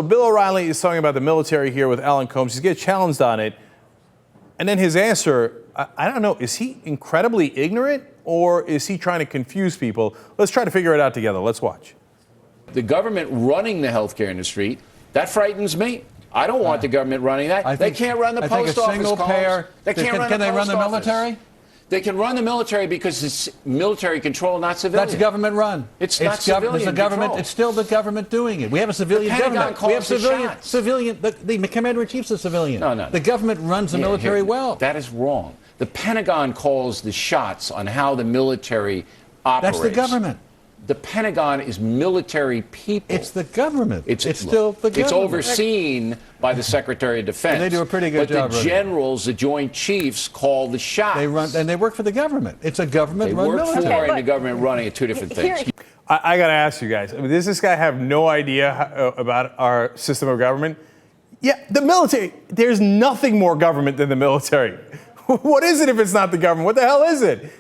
Bill O'Reilly is talking about the military here with Alan Colmes. He's getting challenged on it. And then his answer, I don't know, is he incredibly ignorant or is he trying to confuse people? Let's try to figure it out together. Let's watch. The government running the healthcare industry, that frightens me. I don't want the government running that. They can't run the post office. Single payer. They can't run Can the they run post the office. military? They can run the military because it's military control, not civilian. That's government run. It's not civilian control. It's still the government doing it. We have a civilian government. We have civilian. The commander-in-chief's a civilian. No. The government runs the military well. That is wrong. The Pentagon calls the shots on how the military operates. That's the government. The Pentagon is military people. It's the government. It's still the government. It's overseen by the Secretary of Defense. And they do a pretty good job. But the generals, the Joint Chiefs, call the shots. They run, and they work for the government. It's a government-run military. They work for and the government running are two different things. I got to ask you guys, does this guy have no idea about our system of government? Yeah, the military, there's nothing more government than the military. What is it if it's not the government? What the hell is it?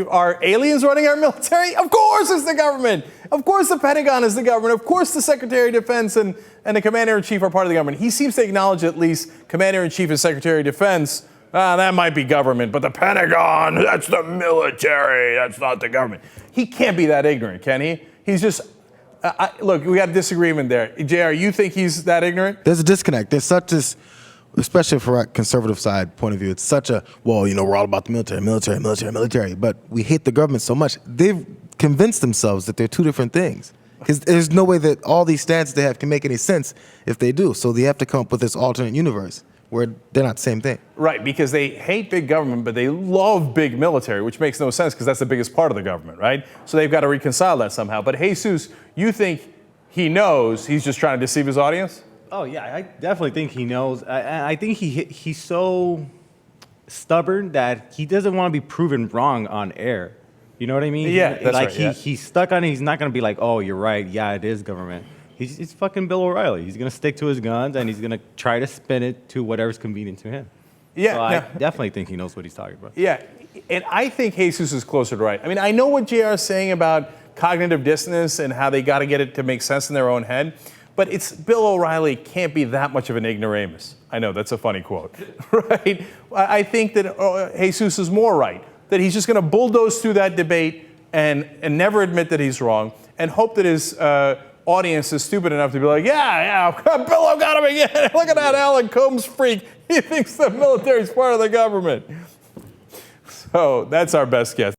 Are aliens running our military? Of course it's the government. Of course the Pentagon is the government. Of course the Secretary of Defense and the Commander-in-Chief are part of the government. He seems to acknowledge at least Commander-in-Chief and Secretary of Defense. That might be government, but the Pentagon, that's the military. That's not the government. He can't be that ignorant, can he? He's just, look, we got a disagreement there. Jayar, you think he's that ignorant? There's a disconnect. There's such this, especially from a conservative side point of view, it's such a, well, you know, we're all about the military, but we hate the government so much. They've convinced themselves that they're two different things. Because there's no way that all these stances they have can make any sense if they do. So they have to come up with this alternate universe where they're not the same thing. Right, because they hate big government, but they love big military, which makes no sense because that's the biggest part of the government, right? So they've got to reconcile that somehow. But Jesus, you think he knows he's just trying to deceive his audience? Oh, yeah, I definitely think he knows. I think he's so stubborn that he doesn't want to be proven wrong on air. You know what I mean? Yeah, that's right. He's stuck on it. He's not going to be like, oh, you're right. Yeah, it is government. He's fucking Bill O'Reilly. He's going to stick to his guns, and he's going to try to spin it to whatever's convenient to him. Yeah. So I definitely think he knows what he's talking about. Yeah, and I think Jesus is closer to right. I mean, I know what Jayar is saying about cognitive dissonance and how they got to get it to make sense in their own head. But it's Bill O'Reilly can't be that much of an ignoramus. I know, that's a funny quote, right? I think that Jesus is more right, that he's just going to bulldoze through that debate and never admit that he's wrong and hope that his audience is stupid enough to be like, yeah, Bill got him again. Look at that Alan Colmes freak. He thinks the military's part of the government. So that's our best guess.